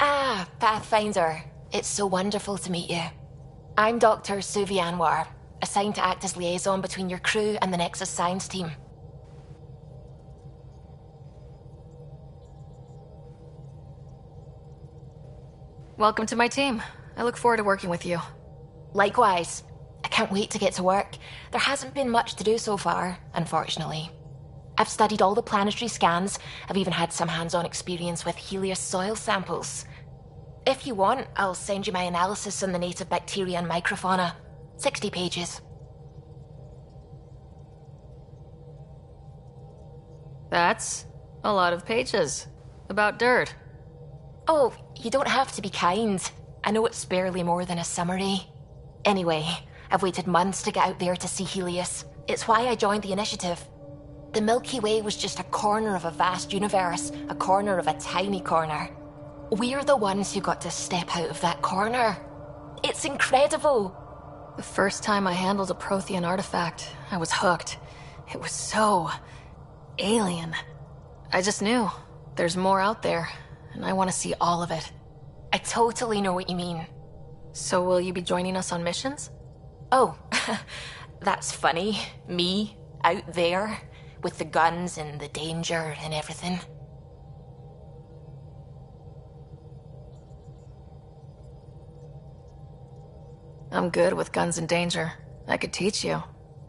Ah, Pathfinder. It's so wonderful to meet you. I'm Dr. Suvi Anwar, assigned to act as liaison between your crew and the Nexus science team. Welcome to my team. I look forward to working with you. Likewise. I can't wait to get to work. There hasn't been much to do so far, unfortunately. I've studied all the planetary scans. I've even had some hands-on experience with Helios soil samples. If you want, I'll send you my analysis on the native bacteria and microfauna. 60 pages. That's a lot of pages. About dirt. Oh, you don't have to be kind. I know it's barely more than a summary. Anyway, I've waited months to get out there to see Helios. It's why I joined the initiative. The Milky Way was just a corner of a vast universe, a corner of a tiny corner. We're the ones who got to step out of that corner. It's incredible. The first time I handled a Prothean artifact, I was hooked. It was so alien. I just knew there's more out there, and I want to see all of it. I totally know what you mean. So will you be joining us on missions? Oh, that's funny. Me, out there, with the guns and the danger and everything. I'm good with guns and danger. I could teach you,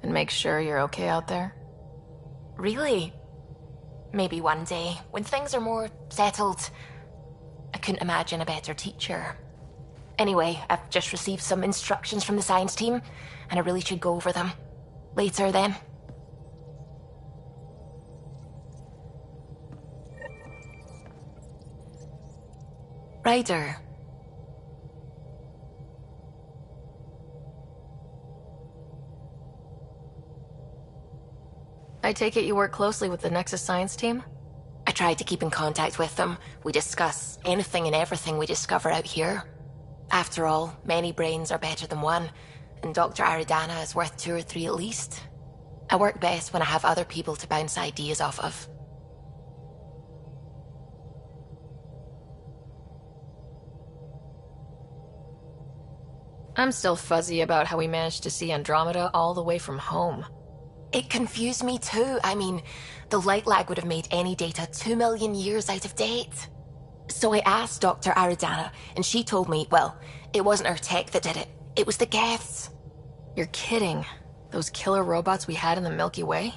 and make sure you're okay out there. Really? Maybe one day, when things are more settled. I couldn't imagine a better teacher. Anyway, I've just received some instructions from the science team, and I really should go over them. Later, then. Ryder. I take it you work closely with the Nexus science team? I try to keep in contact with them. We discuss anything and everything we discover out here. After all, many brains are better than one, and Dr. Aridana is worth 2 or 3 at least. I work best when I have other people to bounce ideas off of. I'm still fuzzy about how we managed to see Andromeda all the way from home. It confused me too. I mean, the light lag would have made any data 2 million years out of date. So I asked Dr. Aridana, and she told me, well, it wasn't her tech that did it. It was the Geths. You're kidding. Those killer robots we had in the Milky Way?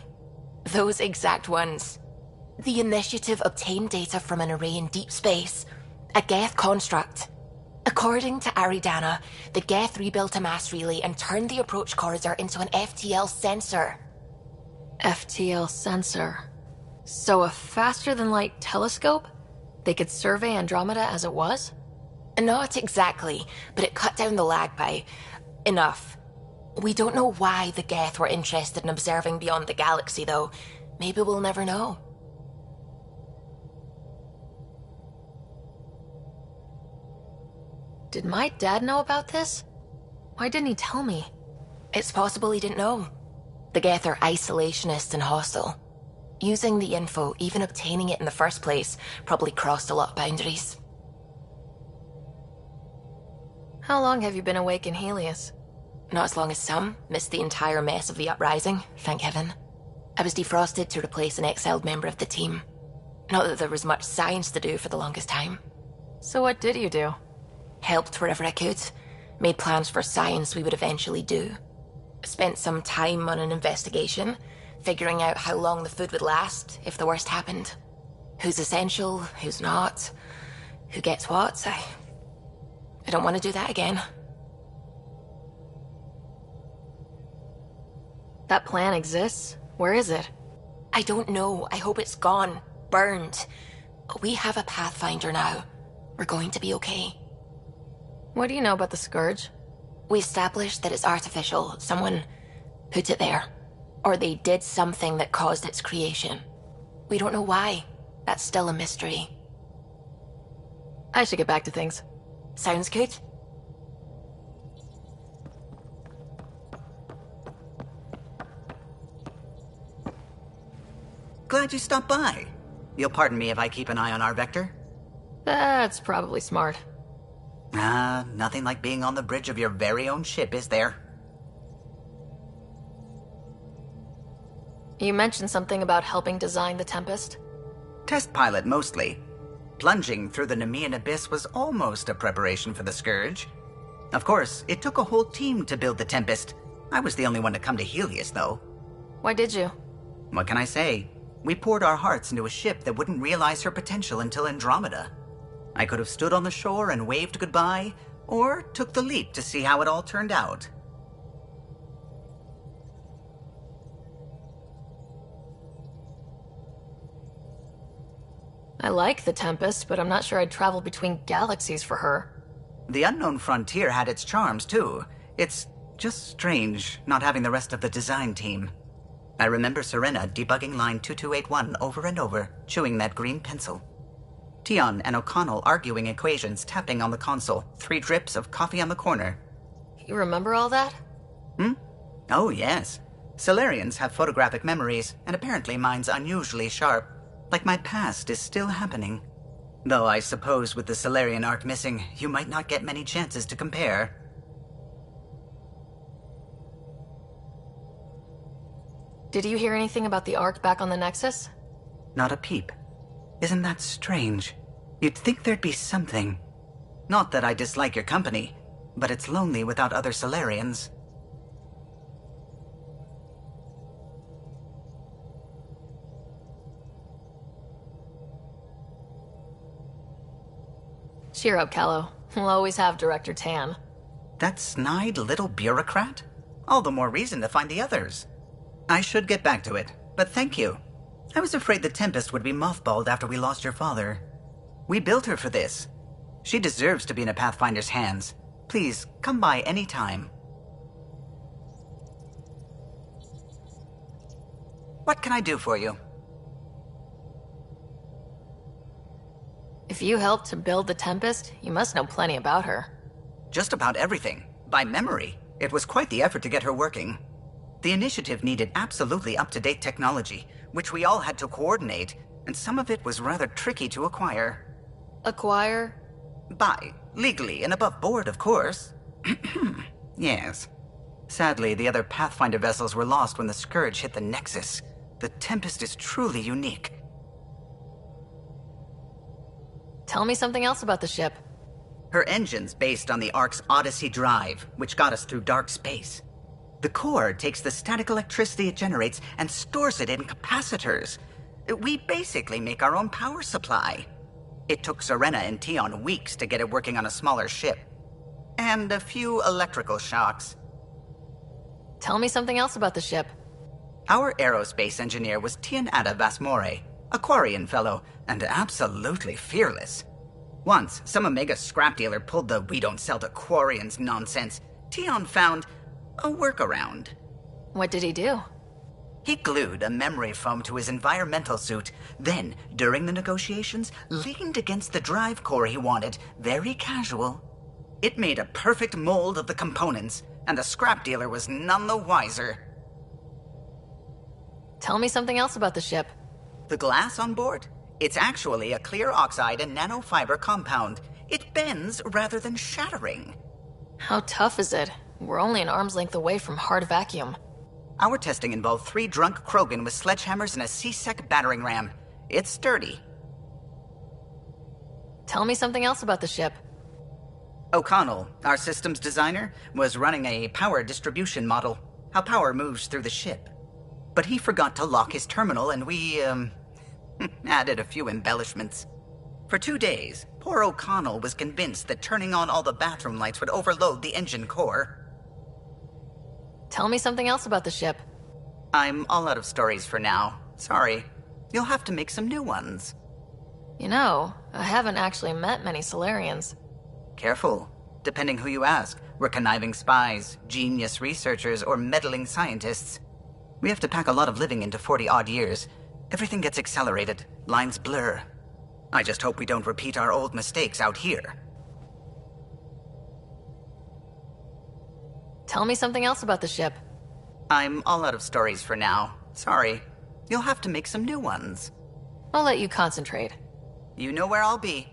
Those exact ones. The initiative obtained data from an array in deep space, a Geth construct. According to Aridana, the Geth rebuilt a mass relay and turned the approach corridor into an FTL sensor. FTL sensor. So a faster-than-light telescope? They could survey Andromeda as it was? Not exactly, but it cut down the lag by enough. We don't know why the Geth were interested in observing beyond the galaxy, though. Maybe we'll never know. Did my dad know about this? Why didn't he tell me? It's possible he didn't know. The Geth are isolationist and hostile. Using the info, even obtaining it in the first place, probably crossed a lot of boundaries. How long have you been awake in Helios? Not as long as some. Missed the entire mess of the uprising, thank heaven. I was defrosted to replace an exiled member of the team. Not that there was much science to do for the longest time. So what did you do? Helped wherever I could. Made plans for science we would eventually do. Spent some time on an investigation, figuring out how long the food would last if the worst happened. Who's essential, who's not, who gets what. I don't want to do that again. That plan exists? Where is it? I don't know. I hope it's gone. Burned. We have a Pathfinder now. We're going to be okay. What do you know about the Scourge? We established that it's artificial. Someone put it there. Or they did something that caused its creation. We don't know why. That's still a mystery. I should get back to things. Sounds good. Glad you stopped by. You'll pardon me if I keep an eye on our vector? That's probably smart. Nothing like being on the bridge of your very own ship, is there? You mentioned something about helping design the Tempest? Test pilot, mostly. Plunging through the Nemean abyss was almost a preparation for the Scourge. Of course, it took a whole team to build the Tempest. I was the only one to come to Helios, though. Why did you? What can I say? We poured our hearts into a ship that wouldn't realize her potential until Andromeda. I could have stood on the shore and waved goodbye, or took the leap to see how it all turned out. I like the Tempest, but I'm not sure I'd travel between galaxies for her. The unknown frontier had its charms, too. It's just strange not having the rest of the design team. I remember Serena debugging line 2281 over and over, chewing that green pencil. Tion and O'Connell arguing equations, tapping on the console, 3 drips of coffee on the corner. You remember all that? Oh, yes. Solarians have photographic memories, and apparently mine's unusually sharp. Like my past is still happening. Though I suppose with the Solarian arc missing, you might not get many chances to compare. Did you hear anything about the Ark back on the Nexus? Not a peep. Isn't that strange? You'd think there'd be something. Not that I dislike your company, but it's lonely without other Solarians. Cheer up, Callow. We'll always have Director Tan. That snide little bureaucrat? All the more reason to find the others. I should get back to it, but thank you. I was afraid the Tempest would be mothballed after we lost your father. We built her for this. She deserves to be in a Pathfinder's hands. Please, come by any time. What can I do for you? If you helped to build the Tempest, you must know plenty about her. Just about everything. By memory. It was quite the effort to get her working. The initiative needed absolutely up-to-date technology, which we all had to coordinate, and some of it was rather tricky to acquire. Acquire? Buy. Legally and above board, of course. Yes. Sadly, the other Pathfinder vessels were lost when the Scourge hit the Nexus. The Tempest is truly unique. Tell me something else about the ship. Her engine's based on the Ark's Odyssey drive, which got us through dark space. The core takes the static electricity it generates and stores it in capacitors. We basically make our own power supply. It took Serena and Tion weeks to get it working on a smaller ship. And a few electrical shocks. Tell me something else about the ship. Our aerospace engineer was Tianada Vasmore. A Quarian fellow, and absolutely fearless. Once, some Omega scrap dealer pulled the "we don't sell to Quarians" nonsense. Tion found a workaround. What did he do? He glued a memory foam to his environmental suit, then, during the negotiations, leaned against the drive core he wanted, very casual. It made a perfect mold of the components, and the scrap dealer was none the wiser. Tell me something else about the ship. The glass on board? It's actually a clear oxide and nanofiber compound. It bends rather than shattering. How tough is it? We're only an arm's length away from hard vacuum. Our testing involved 3 drunk Krogan with sledgehammers and a C-Sec battering ram. It's sturdy. Tell me something else about the ship. O'Connell, our systems designer, was running a power distribution model, how power moves through the ship. But he forgot to lock his terminal and we, added a few embellishments. For 2 days, poor O'Connell was convinced that turning on all the bathroom lights would overload the engine core. Tell me something else about the ship. I'm all out of stories for now. Sorry. You'll have to make some new ones. You know, I haven't actually met many Solarians. Careful. Depending who you ask, we're conniving spies, genius researchers, or meddling scientists. We have to pack a lot of living into 40-odd years. Everything gets accelerated. Lines blur. I just hope we don't repeat our old mistakes out here. Tell me something else about the ship. I'm all out of stories for now. Sorry. You'll have to make some new ones. I'll let you concentrate. You know where I'll be.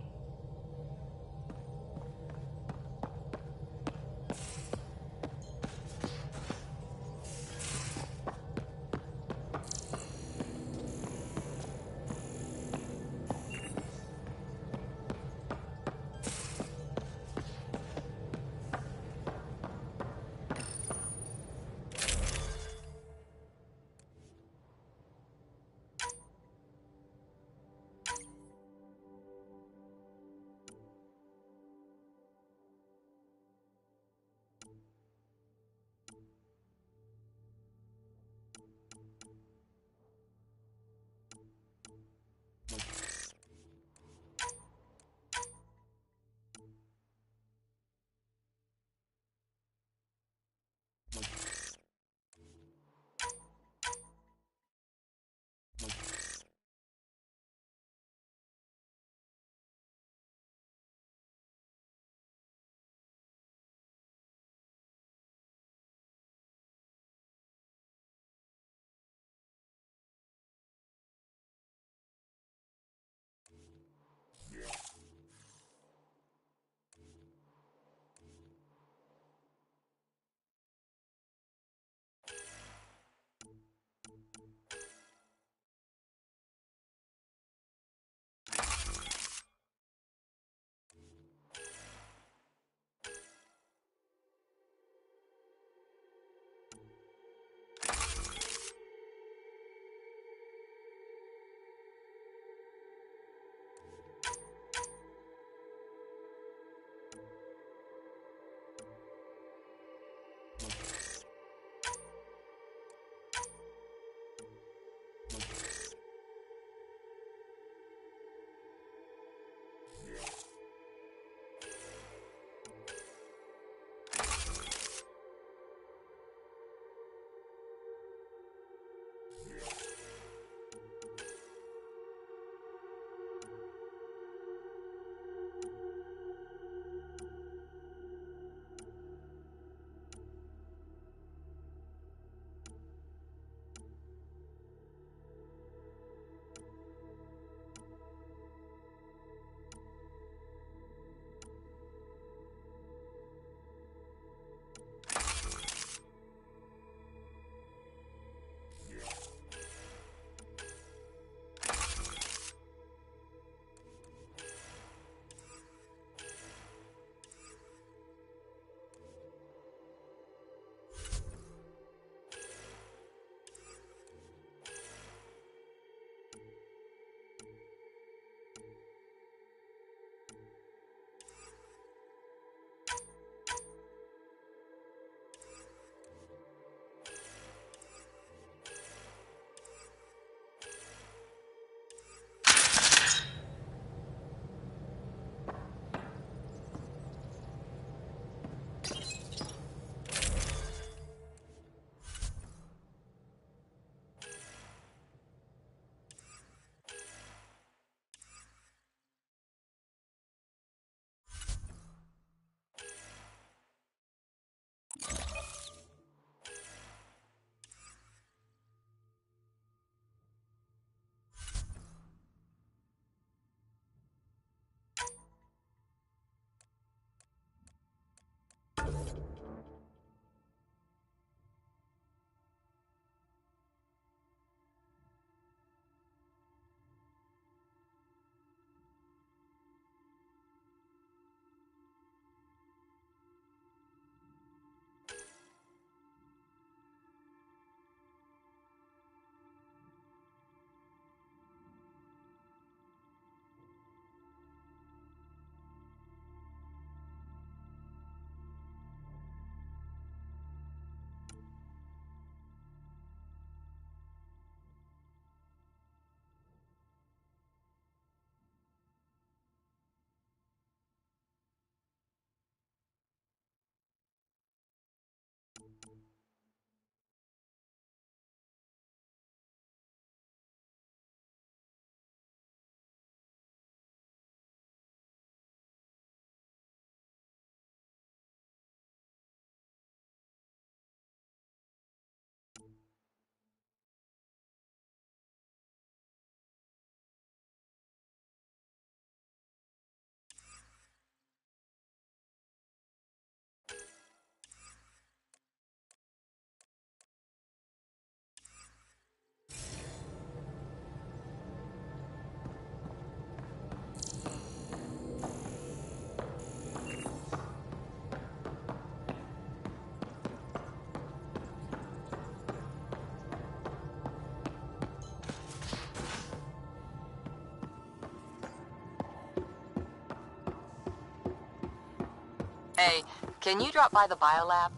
Hey, can you drop by the biolab?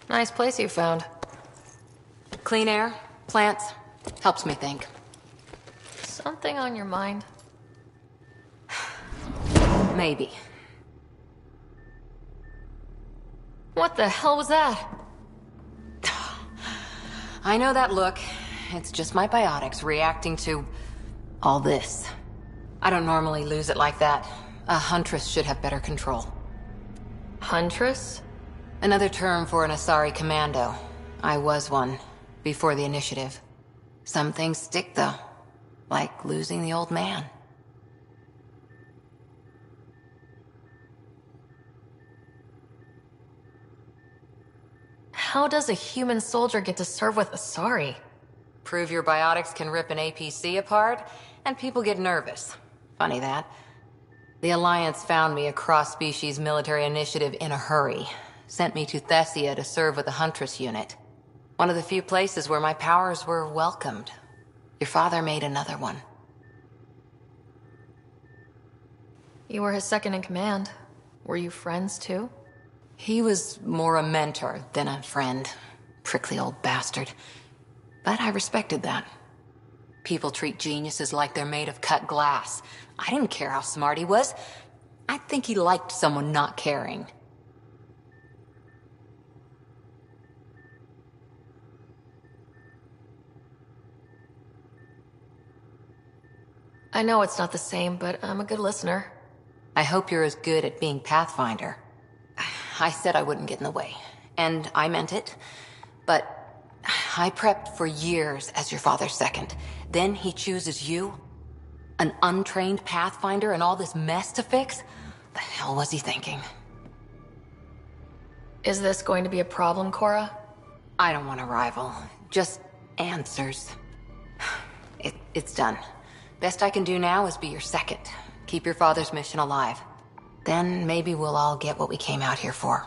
Nice place you found. Clean air, plants, helps me think. Something on your mind? Maybe. What the hell was that? I know that look. It's just my biotics reacting to all this. I don't normally lose it like that. A huntress should have better control. Huntress? Another term for an Asari commando. I was one, before the initiative. Some things stick, though. Like losing the old man. How does a human soldier get to serve with Asari? Prove your biotics can rip an APC apart, and people get nervous. Funny that. The Alliance found me a cross-species military initiative in a hurry. Sent me to Thessia to serve with the Huntress unit. One of the few places where my powers were welcomed. Your father made another one. You were his second in command. Were you friends, too? He was more a mentor than a friend. Prickly old bastard. But I respected that. People treat geniuses like they're made of cut glass. I didn't care how smart he was. I think he liked someone not caring. I know it's not the same, but I'm a good listener. I hope you're as good at being Pathfinder. I said I wouldn't get in the way, and I meant it. But I prepped for years as your father's second. Then he chooses you? An untrained Pathfinder and all this mess to fix? The hell was he thinking? Is this going to be a problem, Cora? I don't want a rival. Just answers. It's done. Best I can do now is be your second. Keep your father's mission alive. Then maybe we'll all get what we came out here for.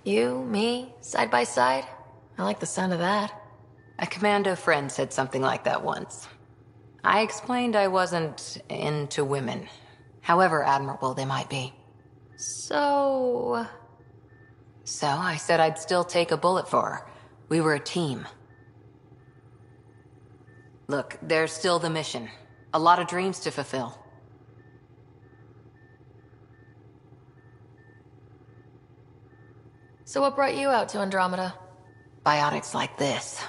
You, me, side by side? I like the sound of that. A commando friend said something like that once. I explained I wasn't into women, however admirable they might be. So I said I'd still take a bullet for her. We were a team. Look, there's still the mission. A lot of dreams to fulfill. So what brought you out to Andromeda? Biotics like this.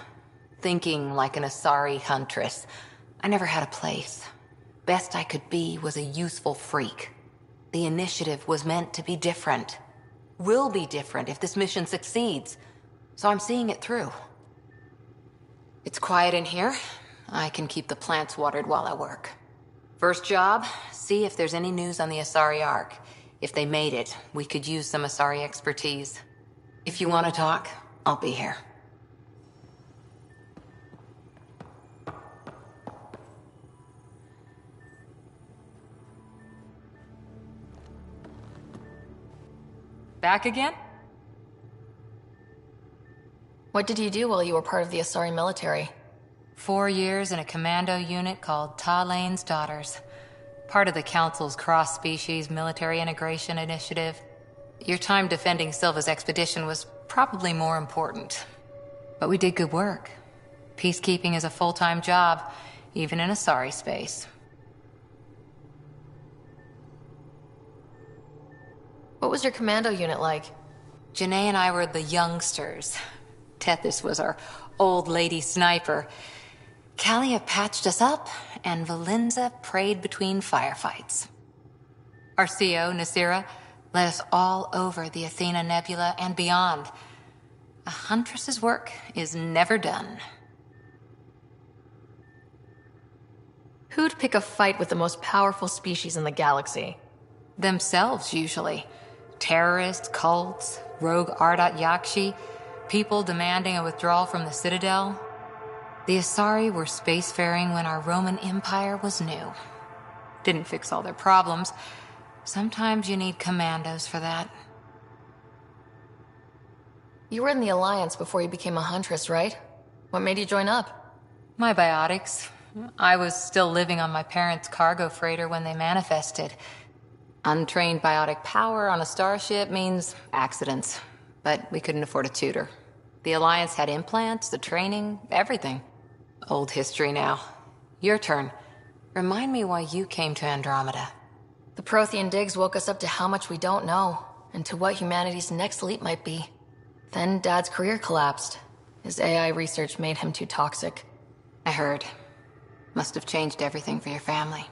Thinking like an Asari huntress. I never had a place. Best I could be was a useful freak. The initiative was meant to be different. Will be different if this mission succeeds. So I'm seeing it through. It's quiet in here. I can keep the plants watered while I work. First job, see if there's any news on the Asari Ark. If they made it, we could use some Asari expertise. If you want to talk, I'll be here. Back again? What did you do while you were part of the Asari military? 4 years in a commando unit called Talane's Daughters. Part of the Council's cross-species military integration initiative. Your time defending Silva's expedition was probably more important. But we did good work. Peacekeeping is a full-time job, even in Asari space. What was your commando unit like? Janae and I were the youngsters. Tethys was our old lady sniper. Kalia patched us up, and Valenza prayed between firefights. Our CO, Nasira, led us all over the Athena Nebula and beyond. A huntress's work is never done. Who'd pick a fight with the most powerful species in the galaxy? Themselves, usually. Terrorists, cults, rogue Ardat Yakshi, people demanding a withdrawal from the Citadel. The Asari were spacefaring when our Roman Empire was new. Didn't fix all their problems. Sometimes you need commandos for that. You were in the Alliance before you became a huntress, right? What made you join up? My biotics. I was still living on my parents' cargo freighter when they manifested. Untrained biotic power on a starship means accidents, but we couldn't afford a tutor. The Alliance had implants, the training, everything. Old history now. Your turn. Remind me why you came to Andromeda. The Prothean digs woke us up to how much we don't know, and to what humanity's next leap might be. Then Dad's career collapsed. His AI research made him too toxic. I heard. Must have changed everything for your family.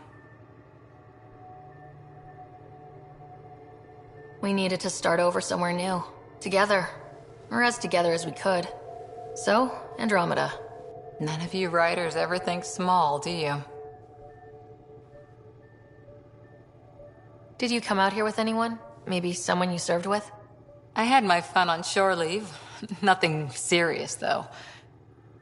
We needed to start over somewhere new. Together. Or as together as we could. So, Andromeda. None of you writers ever think small, do you? Did you come out here with anyone? Maybe someone you served with? I had my fun on shore leave. Nothing serious, though.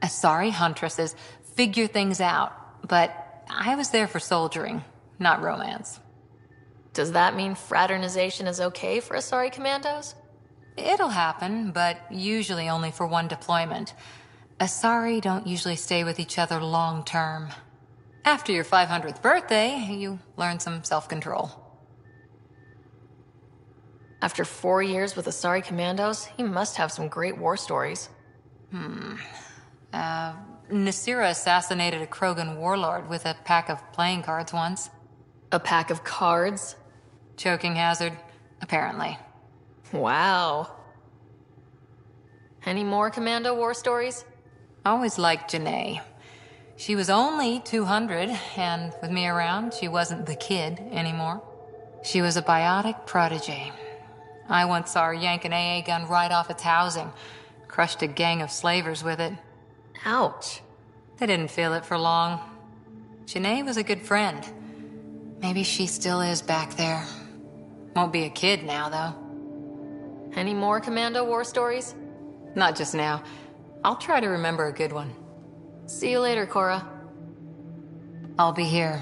Asari huntresses figure things out, but I was there for soldiering, not romance. Does that mean fraternization is okay for Asari commandos? It'll happen, but usually only for one deployment. Asari don't usually stay with each other long term. After your 500th birthday, you learn some self-control. After 4 years with Asari commandos, he must have some great war stories. Nasira assassinated a Krogan warlord with a pack of playing cards once. A pack of cards? Choking hazard, apparently. Wow. Any more commando war stories? Always liked Janae. She was only 200, and with me around, she wasn't the kid anymore. She was a biotic protege. I once saw her yank an AA gun right off its housing. Crushed a gang of slavers with it. Ouch. They didn't feel it for long. Janae was a good friend. Maybe she still is back there. Won't be a kid now, though. Any more commando war stories? Not just now. I'll try to remember a good one. See you later, Cora. I'll be here.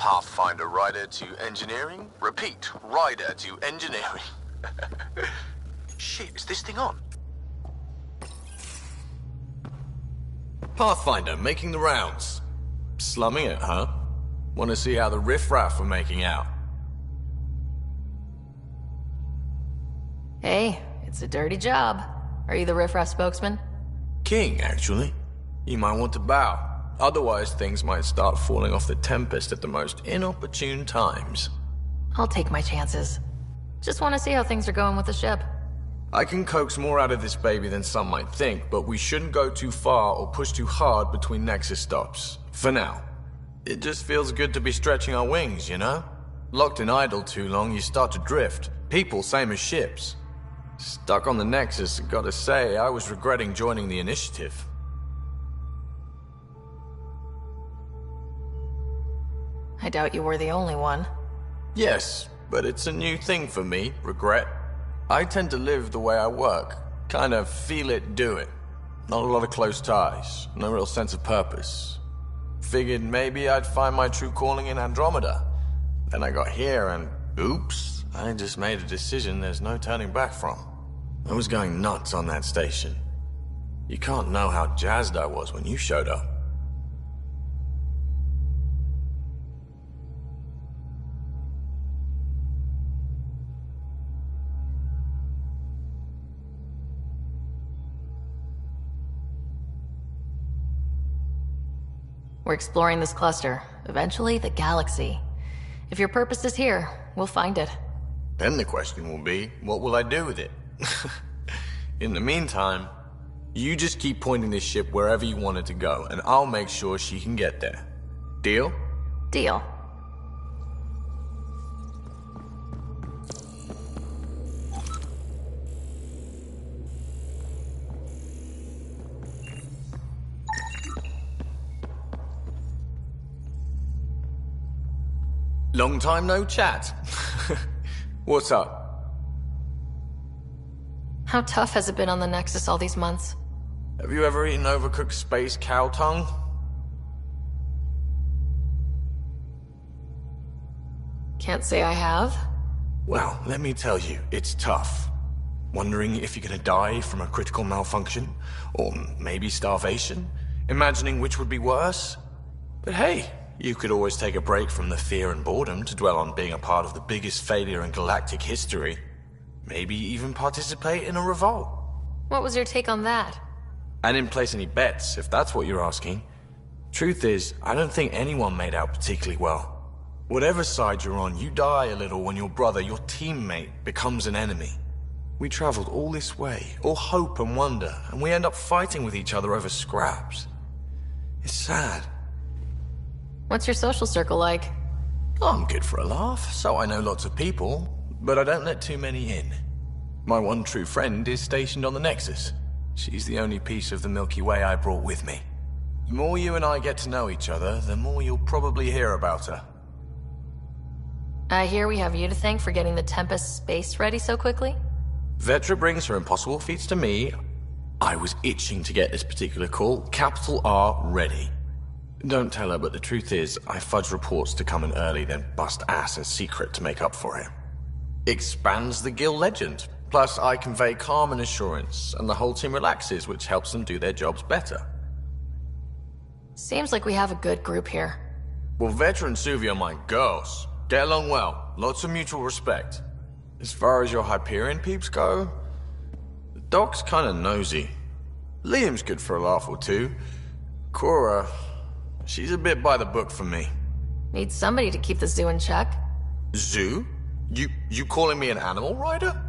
Pathfinder rider to engineering. Repeat, rider to engineering. Shit, is this thing on? Pathfinder, making the rounds. Slumming it, huh? Want to see how the riffraff are making out? Hey, it's a dirty job. Are you the riffraff spokesman? King, actually. You might want to bow. Otherwise, things might start falling off the Tempest at the most inopportune times. I'll take my chances. Just want to see how things are going with the ship. I can coax more out of this baby than some might think, but we shouldn't go too far or push too hard between Nexus stops. For now. It just feels good to be stretching our wings, you know? Locked in idle too long, you start to drift. People, same as ships. Stuck on the Nexus, gotta say, I was regretting joining the Initiative. I doubt you were the only one. Yes, but it's a new thing for me, regret. I tend to live the way I work. Kind of feel it, do it. Not a lot of close ties, no real sense of purpose. Figured maybe I'd find my true calling in Andromeda. Then I got here and, oops, I just made a decision there's no turning back from. I was going nuts on that station. You can't know how jazzed I was when you showed up. We're exploring this cluster, eventually the galaxy. If your purpose is here, we'll find it. Then the question will be, what will I do with it? In the meantime, you just keep pointing this ship wherever you want it to go, and I'll make sure she can get there. Deal? Deal. Long time no chat. What's up? How tough has it been on the Nexus all these months? Have you ever eaten overcooked space cow tongue? Can't say I have. Well, let me tell you, it's tough. Wondering if you're gonna die from a critical malfunction, or maybe starvation, imagining which would be worse. But hey, you could always take a break from the fear and boredom to dwell on being a part of the biggest failure in galactic history. Maybe even participate in a revolt. What was your take on that? I didn't place any bets, if that's what you're asking. Truth is, I don't think anyone made out particularly well. Whatever side you're on, you die a little when your brother, your teammate, becomes an enemy. We traveled all this way, all hope and wonder, and we end up fighting with each other over scraps. It's sad. What's your social circle like? I'm good for a laugh, so I know lots of people, but I don't let too many in. My one true friend is stationed on the Nexus. She's the only piece of the Milky Way I brought with me. The more you and I get to know each other, the more you'll probably hear about her. I hear we have you to thank for getting the Tempest space ready so quickly? Vetra brings her impossible feats to me. I was itching to get this particular call, capital R, ready. Don't tell her, but the truth is, I fudge reports to come in early, then bust ass in secret to make up for it. Expands the guild legend. Plus, I convey calm and assurance, and the whole team relaxes, which helps them do their jobs better. Seems like we have a good group here. Well, Vetra and Suvi are my girls. Get along well. Lots of mutual respect. As far as your Hyperion peeps go, the doc's kinda nosy. Liam's good for a laugh or two. Cora, she's a bit by the book for me. Need somebody to keep the zoo in check. Zoo? You calling me an animal rider?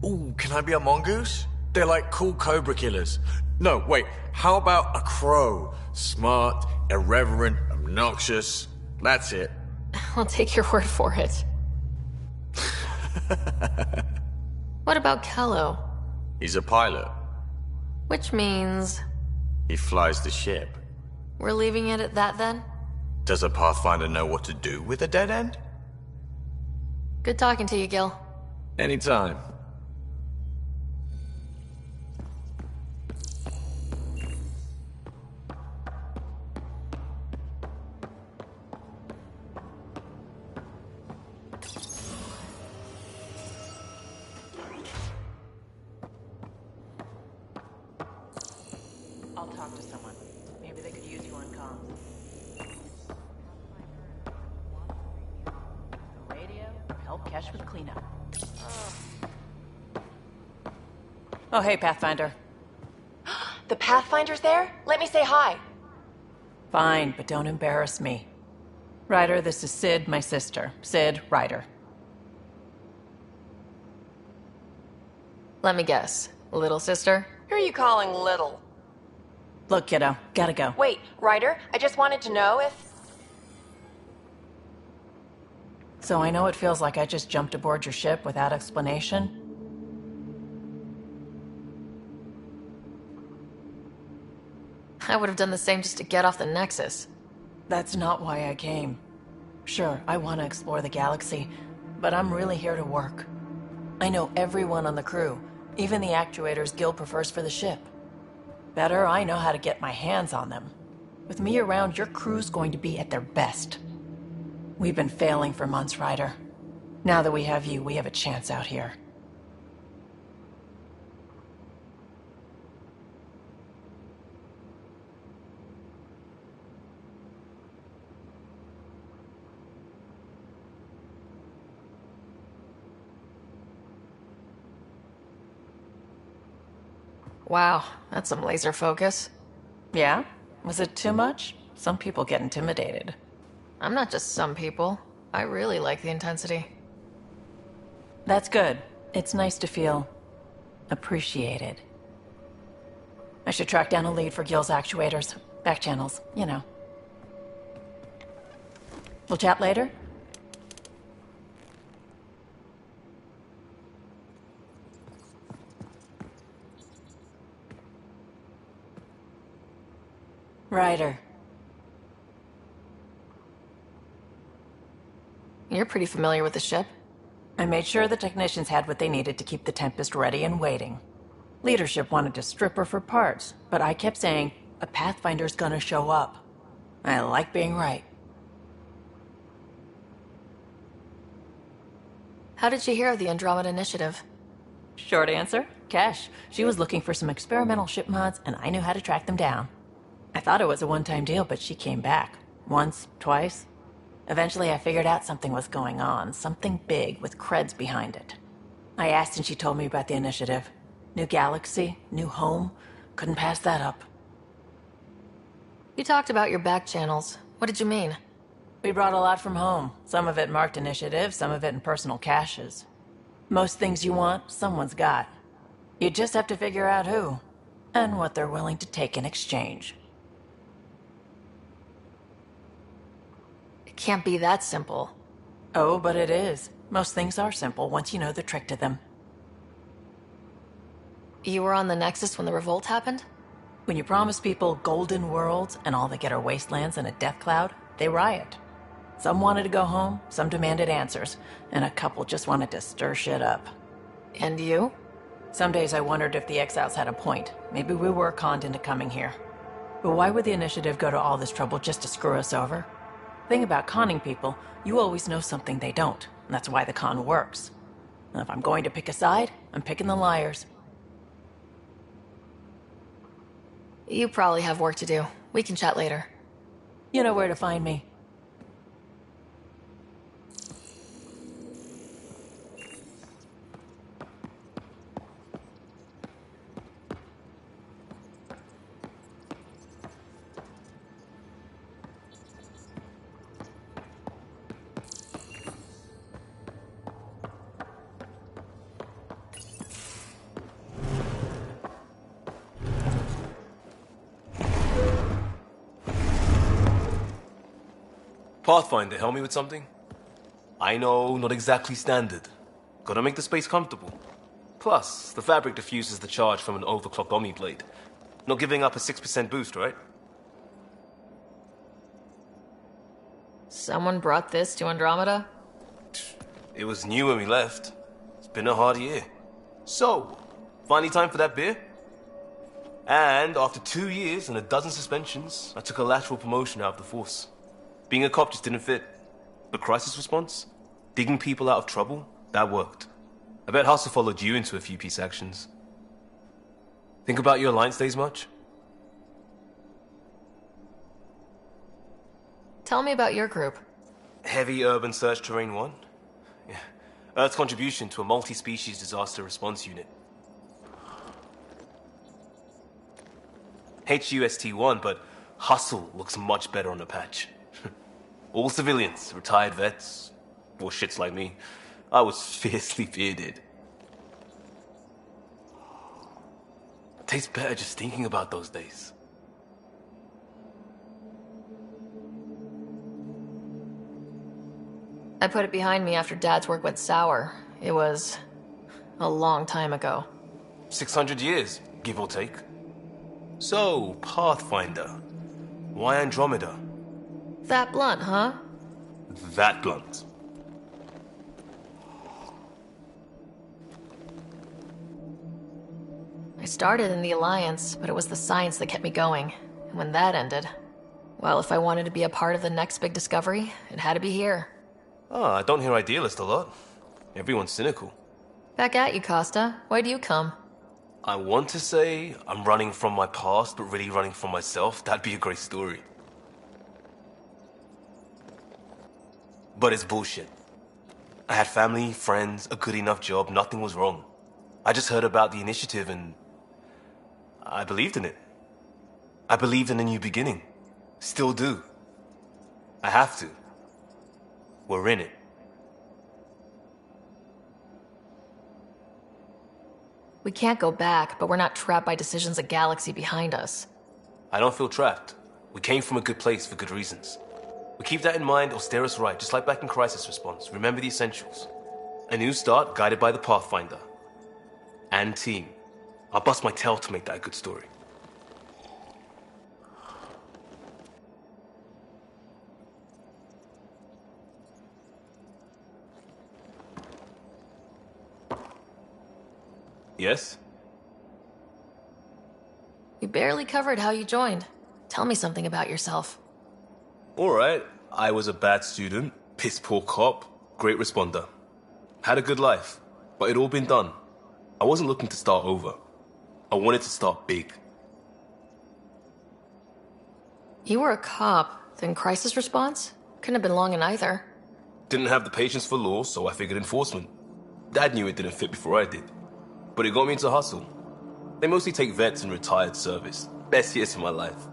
Ooh, can I be a mongoose? They're like cool cobra killers. No, wait, how about a crow? Smart, irreverent, obnoxious. That's it. I'll take your word for it. What about Kello? He's a pilot. Which means... He flies the ship. we're leaving it at that then? Does a Pathfinder know what to do with a dead end? Good talking to you, Gil. Anytime. Cash for the cleanup. Oh, hey, Pathfinder. The Pathfinder's there? Let me say hi. Fine, but don't embarrass me. Ryder, this is Sid, my sister. Sid, Ryder. Let me guess. Little sister? Who are you calling little? Look, kiddo, gotta go. Wait, Ryder, I just wanted to know if... So I know it feels like I just jumped aboard your ship without explanation. I would have done the same just to get off the Nexus. That's not why I came. Sure, I want to explore the galaxy, but I'm really here to work. I know everyone on the crew, even the actuators Gil prefers for the ship. Better, I know how to get my hands on them. With me around, your crew's going to be at their best. We've been failing for months, Ryder. Now that we have you, we have a chance out here. Wow, that's some laser focus. Yeah? Was it too much? Some people get intimidated. I'm not just some people. I really like the intensity. That's good. It's nice to feel appreciated. I should track down a lead for Gil's actuators. Back channels, you know. We'll chat later? Ryder. You're pretty familiar with the ship. I made sure the technicians had what they needed to keep the Tempest ready and waiting. Leadership wanted to strip her for parts, but I kept saying, a Pathfinder's gonna show up. I like being right. How did you hear of the Andromeda Initiative? Short answer, Cash. She was looking for some experimental ship mods, and I knew how to track them down. I thought it was a one-time deal, but she came back. Once, twice. Eventually I figured out something was going on, something big with creds behind it. I asked and she told me about the initiative. New galaxy, new home. Couldn't pass that up. You talked about your back channels. What did you mean? We brought a lot from home. Some of it marked initiative, some of it in personal caches. Most things you want, someone's got. You just have to figure out who, and what they're willing to take in exchange. It can't be that simple. Oh, but it is. Most things are simple once you know the trick to them. You were on the Nexus when the revolt happened? When you promise people golden worlds and all they get are wastelands and a death cloud, they riot. Some wanted to go home, some demanded answers, and a couple just wanted to stir shit up. And you? Some days I wondered if the exiles had a point. Maybe we were conned into coming here. But why would the initiative go to all this trouble just to screw us over? Thing about conning people, you always know something they don't, and that's why the con works. And if I'm going to pick a side, I'm picking the liars. You probably have work to do. We can chat later. You know where to find me. Pathfinder, help me with something? I know, not exactly standard. Gotta make the space comfortable. Plus, the fabric diffuses the charge from an overclocked Omniblade. Not giving up a 6% boost, right? Someone brought this to Andromeda? It was new when we left. It's been a hard year. So, finally time for that beer? And after 2 years and a dozen suspensions, I took a lateral promotion out of the force. Being a cop just didn't fit. But crisis response? Digging people out of trouble? That worked. I bet Hustle followed you into a few peace actions. Think about your Alliance days much? Tell me about your group. Heavy urban search terrain 1? Yeah. Earth's contribution to a multi-species disaster response unit. HUST-1, but Hustle looks much better on the patch. All civilians, retired vets, or shits like me. I was fiercely bearded. Tastes better just thinking about those days. I put it behind me after Dad's work went sour. It was a long time ago. 600 years, give or take. So, Pathfinder. Why Andromeda? That blunt, huh? That blunt. I started in the Alliance, but it was the science that kept me going. And when that ended, well, if I wanted to be a part of the next big discovery, it had to be here. Oh, I don't hear idealist a lot. Everyone's cynical. Back at you, Costa. Why'd you come? I want to say I'm running from my past, but really running from myself. That'd be a great story. But it's bullshit. I had family, friends, a good enough job, nothing was wrong. I just heard about the initiative and I believed in it. I believed in a new beginning. Still do. I have to. We're in it. We can't go back, but we're not trapped by decisions a galaxy behind us. I don't feel trapped. We came from a good place for good reasons. We keep that in mind or steer us right, just like back in Crisis Response. Remember the essentials. A new start guided by the Pathfinder. And team. I'll bust my tail to make that a good story. Yes? You barely covered how you joined. Tell me something about yourself. Alright, I was a bad student, piss poor cop, great responder. Had a good life, but it'd all been done. I wasn't looking to start over. I wanted to start big. You were a cop, then crisis response? Couldn't have been long in either. Didn't have the patience for law, so I figured enforcement. Dad knew it didn't fit before I did. But it got me into Hustle. They mostly take vets and retired service. Best years of my life.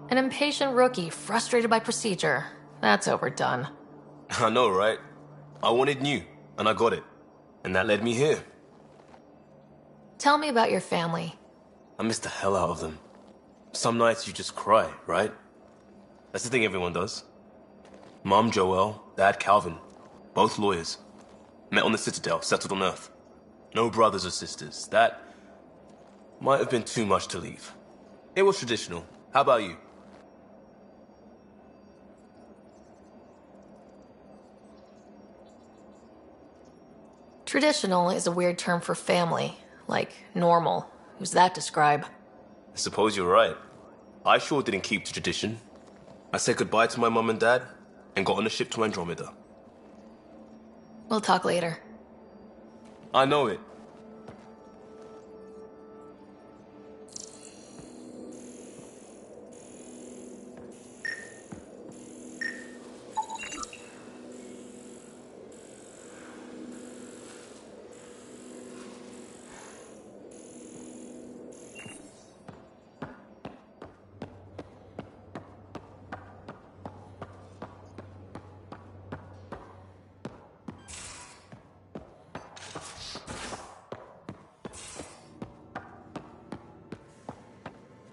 An impatient rookie, frustrated by procedure. That's overdone. I know, right? I wanted new, and I got it. And that led me here. Tell me about your family. I miss the hell out of them. Some nights you just cry, right? That's the thing everyone does. Mom Joelle, Dad Calvin. Both lawyers. Met on the Citadel, settled on Earth. No brothers or sisters. That might have been too much to leave. It was traditional. How about you? Traditional is a weird term for family, like normal. Who's that describe? I suppose you're right. I sure didn't keep to tradition. I said goodbye to my mom and dad and got on a ship to Andromeda. We'll talk later. I know it.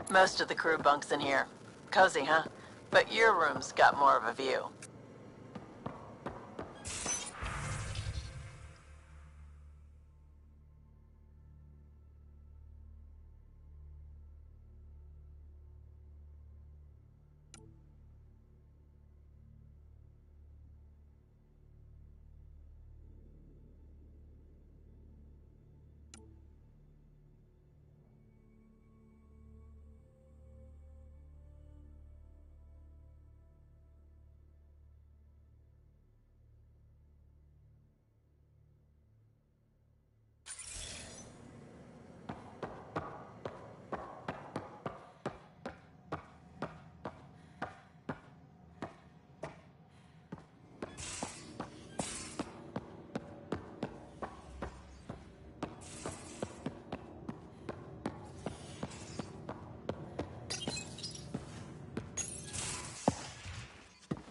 Most of the crew bunks in here. Cozy, huh? But your room's got more of a view.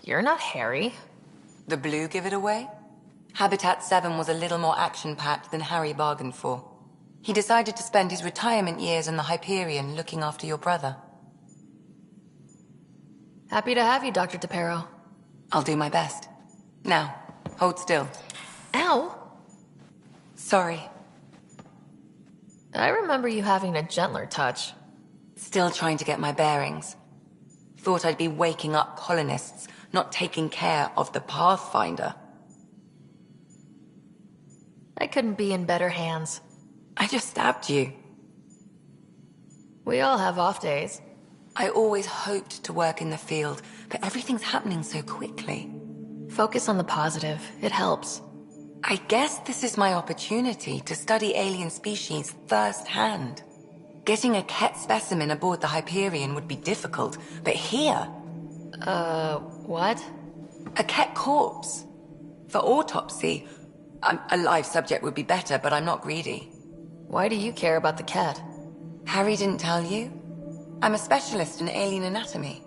You're not Harry. The blue give it away? Habitat 7 was a little more action-packed than Harry bargained for. He decided to spend his retirement years in the Hyperion looking after your brother. Happy to have you, Dr. DePero. I'll do my best. Now, hold still. Ow! Sorry. I remember you having a gentler touch. Still trying to get my bearings. Thought I'd be waking up colonists, not taking care of the Pathfinder. I couldn't be in better hands. I just stabbed you. We all have off days. I always hoped to work in the field, but everything's happening so quickly. Focus on the positive. It helps. I guess this is my opportunity to study alien species firsthand. Getting a Ket specimen aboard the Hyperion would be difficult, but here... What? A Ket corpse. For autopsy, a live subject would be better, but I'm not greedy. Why do you care about the cat? Harry didn't tell you? I'm a specialist in alien anatomy.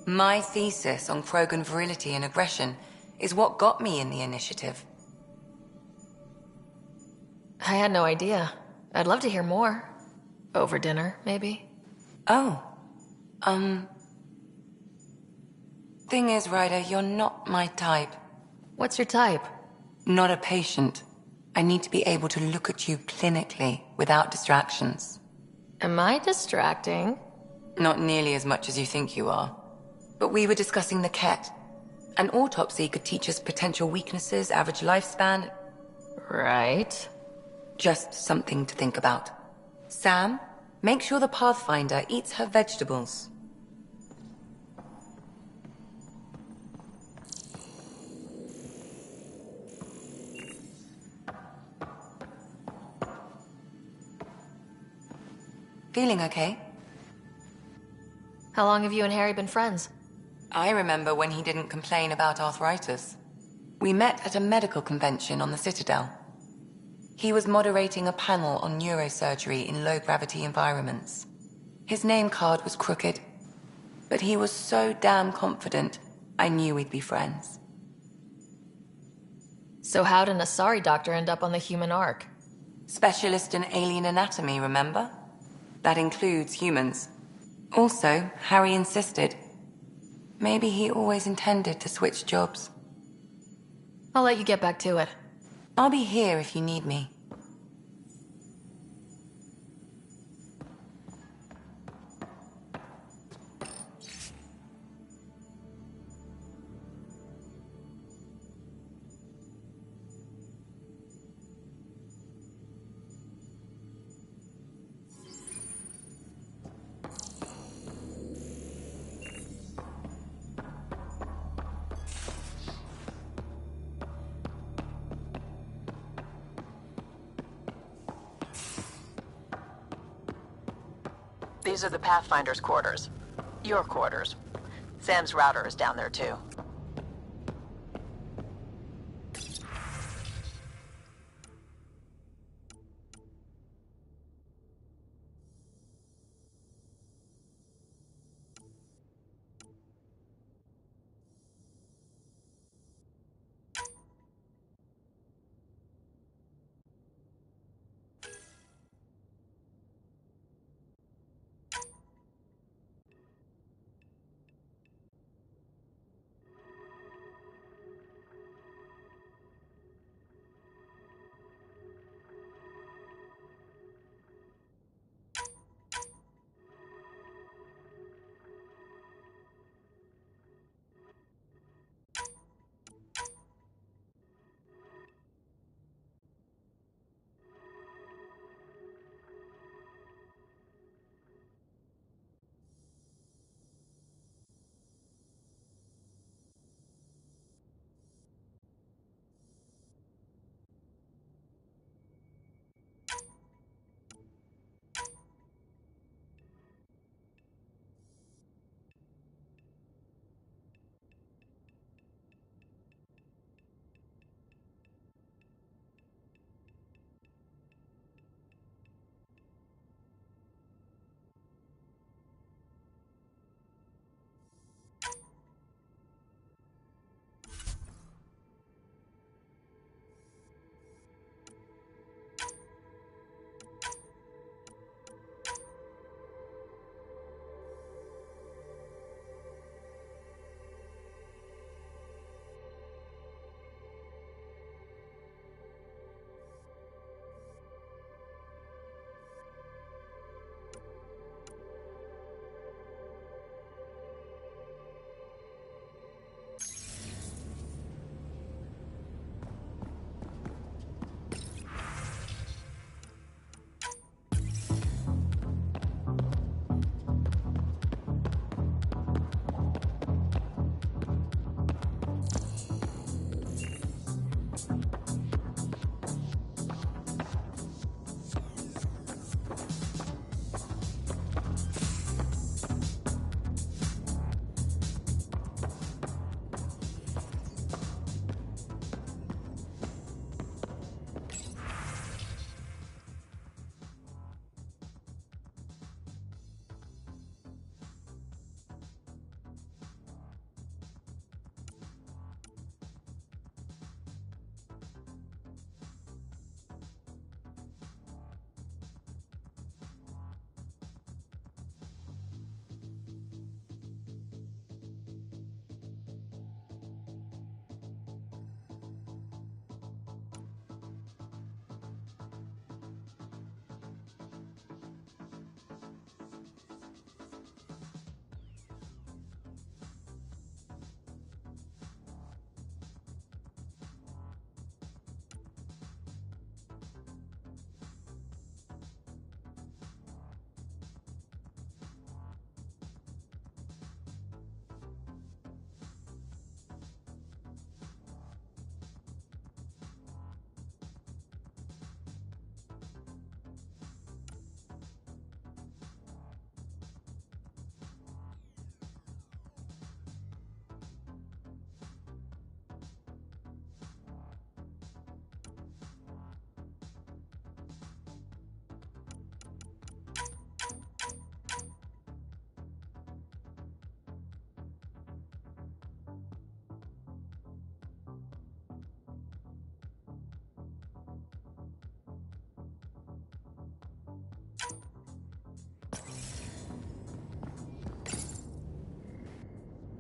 My thesis on Krogan virility and aggression is what got me in the initiative. I had no idea. I'd love to hear more. Over dinner, maybe? Oh. Thing is, Ryder, you're not my type. What's your type? Not a patient. I need to be able to look at you clinically, without distractions. Am I distracting? Not nearly as much as you think you are. But we were discussing the Ket. An autopsy could teach us potential weaknesses, average lifespan. Right. Just something to think about. Sam, make sure the Pathfinder eats her vegetables. Feeling okay? How long have you and Harry been friends? I remember when he didn't complain about arthritis. We met at a medical convention on the Citadel. He was moderating a panel on neurosurgery in low-gravity environments. His name card was crooked, but he was so damn confident, I knew we'd be friends. So how did an Asari doctor end up on the human ark? Specialist in alien anatomy, remember? That includes humans. Also, Harry insisted. Maybe he always intended to switch jobs. I'll let you get back to it. I'll be here if you need me. These are the Pathfinder's quarters. Your quarters. Sam's router is down there too.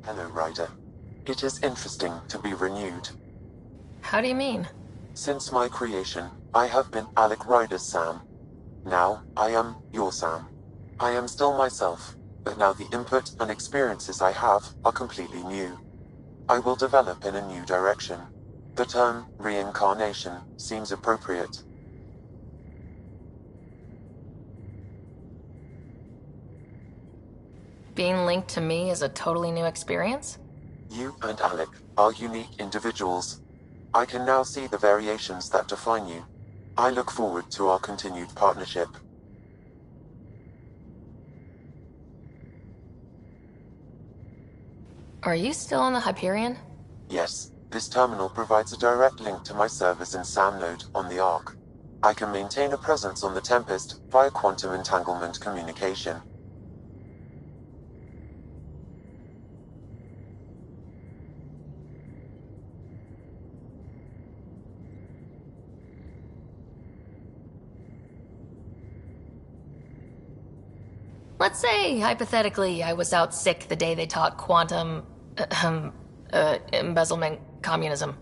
Hello, Ryder. It is interesting to be renewed. How do you mean? Since my creation, I have been Alec Ryder's Sam. Now, I am your Sam. I am still myself, but now the input and experiences I have are completely new. I will develop in a new direction. The term reincarnation seems appropriate. Being linked to me is a totally new experience? You and Alec are unique individuals. I can now see the variations that define you. I look forward to our continued partnership. Are you still on the Hyperion? Yes, this terminal provides a direct link to my servers in SAM node on the Ark. I can maintain a presence on the Tempest via quantum entanglement communication. Let's say, hypothetically, I was out sick the day they taught quantum... embezzlement communism.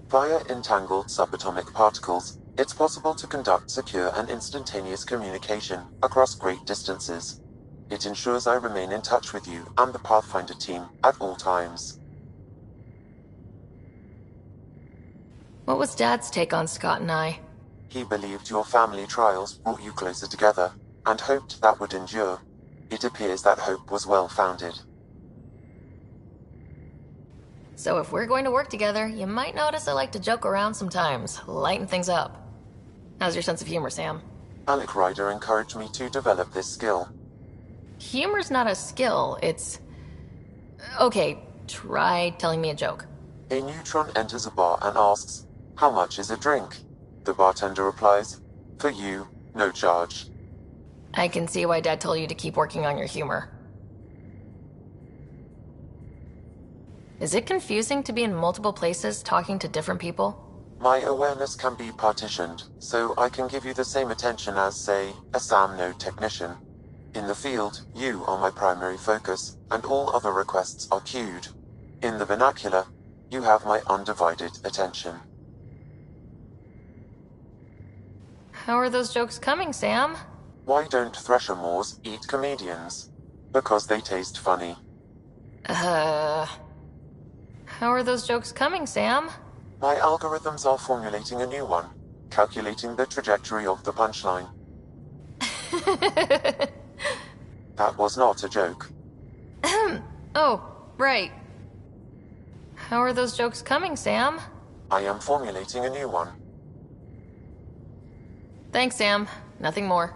Via entangled subatomic particles, it's possible to conduct secure and instantaneous communication across great distances. It ensures I remain in touch with you and the Pathfinder team at all times. What was Dad's take on Scott and I? He believed your family trials brought you closer together, and hoped that would endure. It appears that hope was well-founded. So if we're going to work together, you might notice I like to joke around sometimes, lighten things up. How's your sense of humor, Sam? Alec Ryder encouraged me to develop this skill. Humor's not a skill, it's... Okay, try telling me a joke. A neutron enters a bar and asks, "How much is a drink?" The bartender replies, "For you, no charge." I can see why Dad told you to keep working on your humor. Is it confusing to be in multiple places talking to different people? My awareness can be partitioned, so I can give you the same attention as, say, a SAM node technician. In the field, you are my primary focus, and all other requests are queued. In the vernacular, you have my undivided attention. How are those jokes coming, Sam? Why don't Thresher Moors eat comedians? Because they taste funny. How are those jokes coming, Sam? My algorithms are formulating a new one, calculating the trajectory of the punchline. That was not a joke. Oh, right. How are those jokes coming, Sam? I am formulating a new one. Thanks, Sam. Nothing more.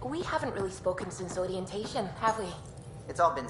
We haven't really spoken since orientation, have we? It's all been